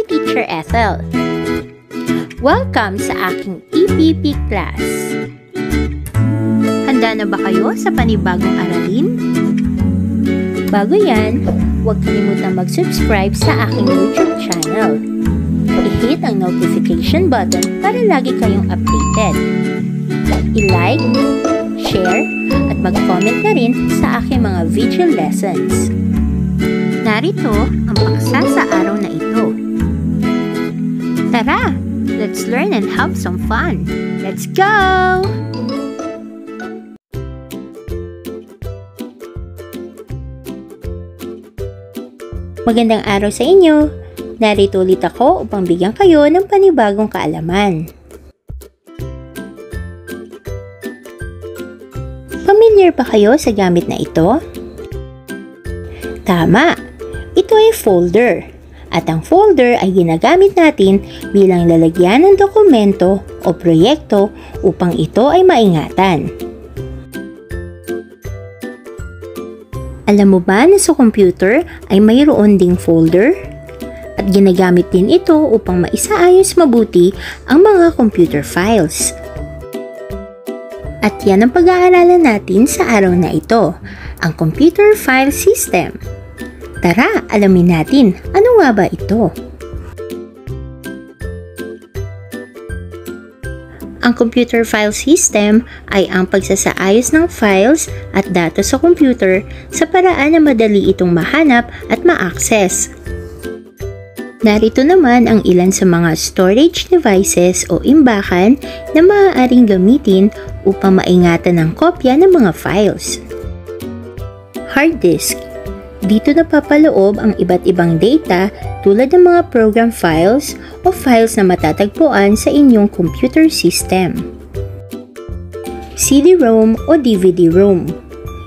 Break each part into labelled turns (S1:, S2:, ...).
S1: si Teacher Ethel. Welcome sa aking EPP class. Handa na ba kayo sa panibagong aralin? Bago yan, huwag kalimutang mag-subscribe sa aking YouTube channel. I-hit ang notification button para lagi kayong updated. I-like, share, at mag-comment na rin sa aking mga video lessons. Narito ang paksa sa araw na ito. Tara! Let's learn and have some fun. Let's go! Magandang araw sa inyo. Narito ulit ako upang bigyan kayo ng panibagong kaalaman. Familiar ba kayo sa gamit na ito? Tama! Ito ay folder. At ang folder ay ginagamit natin bilang lalagyan ng dokumento o proyekto upang ito ay maingatan. Alam mo ba na sa computer ay mayroon ding folder? At ginagamit din ito upang maisaayos mabuti ang mga computer files. At yan ang pag-aaralan natin sa araw na ito, ang computer file system. Tara, alamin natin, ano nga ba ito? Ang computer file system ay ang pagsasaayos ng files at data sa computer sa paraan na madali itong mahanap at ma-access. Narito naman ang ilan sa mga storage devices o imbakan na maaaring gamitin upang maingatan ang kopya ng mga files. Hard disk. Dito napapaloob ang iba't ibang data tulad ng mga program files o files na matatagpuan sa inyong computer system. CD-ROM o DVD-ROM.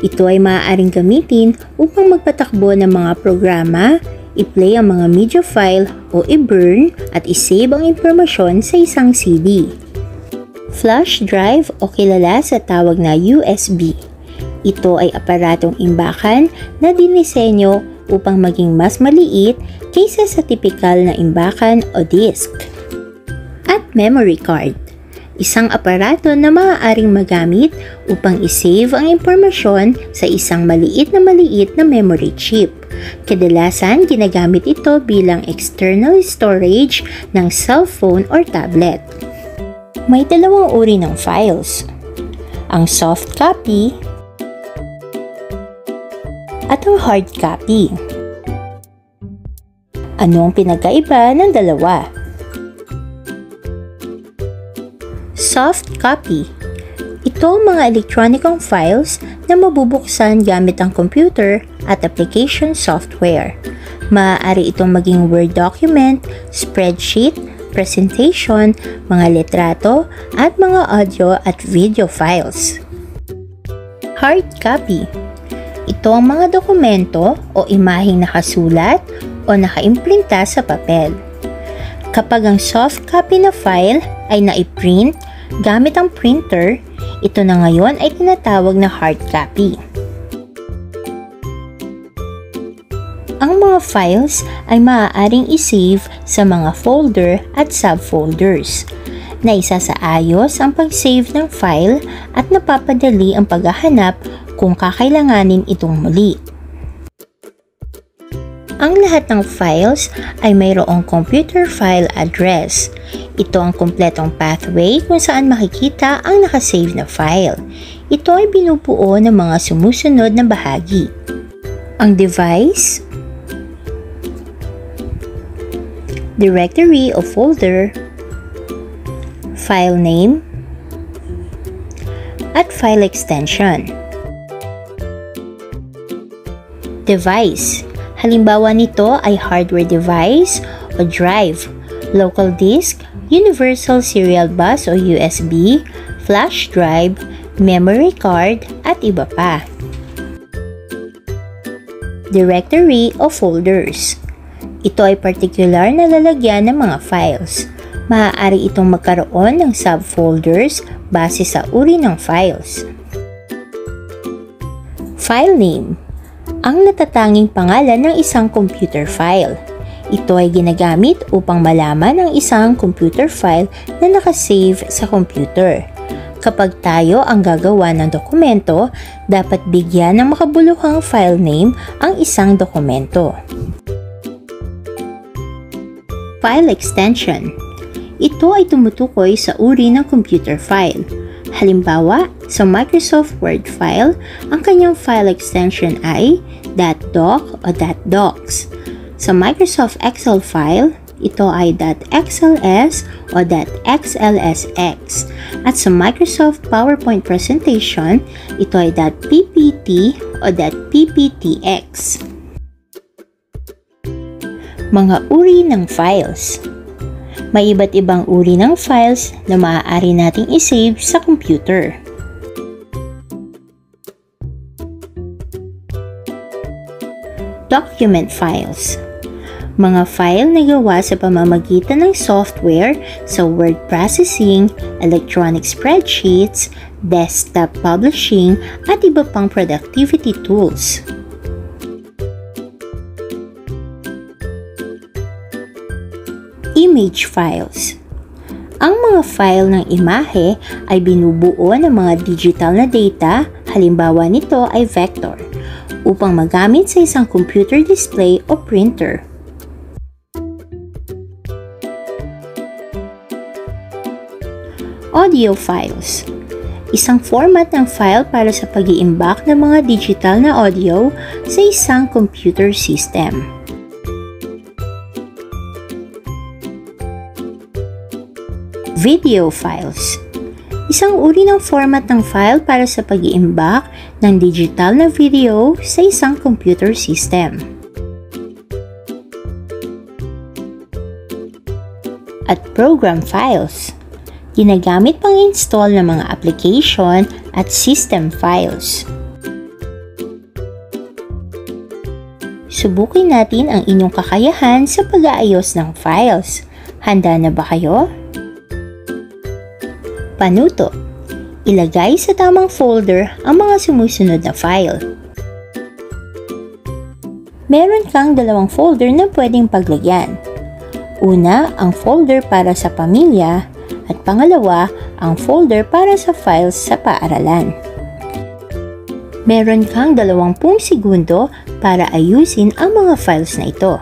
S1: Ito ay maaaring gamitin upang magpatakbo ng mga programa, i-play ang mga media file o i-burn at i-save ang impormasyon sa isang CD. Flash drive o kilala sa tawag na USB. Ito ay aparatong imbakan na dinisenyo upang maging mas maliit kaysa sa tipikal na imbakan o disk. At memory card. Isang aparato na maaaring magamit upang i-save ang impormasyon sa isang maliit na memory chip. Kadalasan, ginagamit ito bilang external storage ng cellphone or tablet. May dalawang uri ng files. Ang soft copy at ang hard copy. Ano ang pinagkaiba ng dalawa? Soft copy. Ito ang mga elektronikong files na mabubuksan gamit ang computer at application software. Maaari itong maging Word document, spreadsheet, presentation, mga litrato, at mga audio at video files. Hard copy. Ito ang mga dokumento o imaheng nakasulat o nakaimprinta sa papel. Kapag ang soft copy na file ay naiprint gamit ang printer, ito na ngayon ay tinatawag na hard copy. Ang mga files ay maaaring i-save sa mga folder at subfolders. Naisasaayos ang pag-save ng file at napapadali ang paghahanap kung kakailanganin itong muli. Ang lahat ng files ay mayroong computer file address. Ito ang kumpletong pathway kung saan makikita ang nakasave na file. Ito ay binubuo ng mga sumusunod na bahagi. Ang device, directory o folder, file name, at file extension. Device. Halimbawa nito ay hardware device o drive, local disk, universal serial bus o USB, flash drive, memory card, at iba pa. Directory o folders. Ito ay particular na lalagyan ng mga files. Maaari itong magkaroon ng subfolders base sa uri ng files. File name. Ang natatanging pangalan ng isang computer file. Ito ay ginagamit upang malaman ang isang computer file na nakasave sa computer. Kapag tayo ang gagawa ng dokumento, dapat bigyan ng makabuluhang file name ang isang dokumento. File extension. Ito ay tumutukoy sa uri ng computer file. Halimbawa, sa Microsoft Word file, ang kanyang file extension ay .doc o .docs. Sa Microsoft Excel file, ito ay .xls o .xlsx. At sa Microsoft PowerPoint presentation, ito ay .ppt o .pptx. Mga uri ng files. May iba't ibang uri ng files na maaari nating isave sa computer. Document files. Mga file na gawa sa pamamagitan ng software sa word processing, electronic spreadsheets, desktop publishing, at iba pang productivity tools. Image files. Ang mga file ng imahe ay binubuo ng mga digital na data, halimbawa nito ay vector, upang magamit sa isang computer display o printer. Audio files. Isang format ng file para sa pag-iimbak ng mga digital na audio sa isang computer system. Video files. Isang uri ng format ng file para sa pag-iimbak ng digital na video sa isang computer system. At program files. Ginagamit pang-install ng mga application at system files. Subukin natin ang inyong kakayahan sa pag-aayos ng files. Handa na ba kayo? Panuto. Ilagay sa tamang folder ang mga sumusunod na file. Meron kang dalawang folder na pwedeng paglagyan. Una, ang folder para sa pamilya at pangalawa, ang folder para sa files sa paaralan. Meron kang 20 segundo para ayusin ang mga files na ito.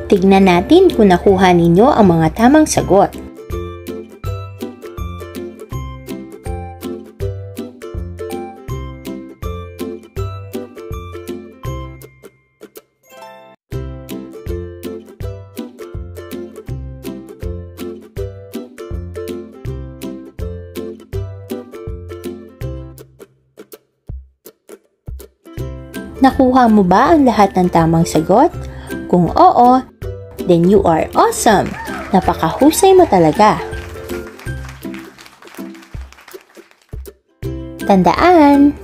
S1: Tignan natin kung nakuha ninyo ang mga tamang sagot. Nakuha mo ba ang lahat ng tamang sagot? Kung oo, then you are awesome! Napakahusay mo talaga! Tandaan,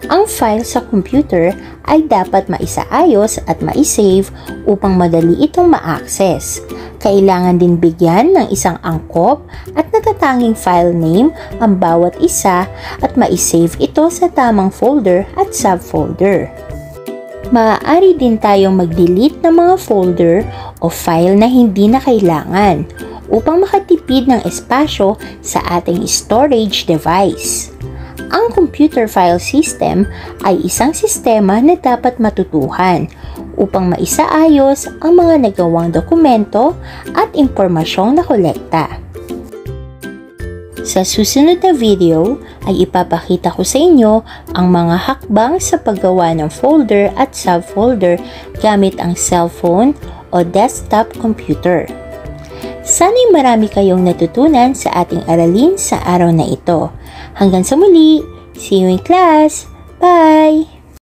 S1: ang file sa computer ay dapat maisaayos at maisave upang madali itong ma-access. Kailangan din bigyan ng isang angkop at natatanging file name ang bawat isa at maisave ito sa tamang folder at subfolder. Maaari din tayong mag-delete ng mga folder o file na hindi na kailangan upang makatipid ng espasyo sa ating storage device. Ang computer file system ay isang sistema na dapat matutuhan upang maisaayos ang mga nagawang dokumento at impormasyong nakolekta. Sa susunod na video ay ipapakita ko sa inyo ang mga hakbang sa paggawa ng folder at subfolder gamit ang cellphone o desktop computer. Sana'y marami kayong natutunan sa ating aralin sa araw na ito. Hanggang sa muli, see you in class! Bye!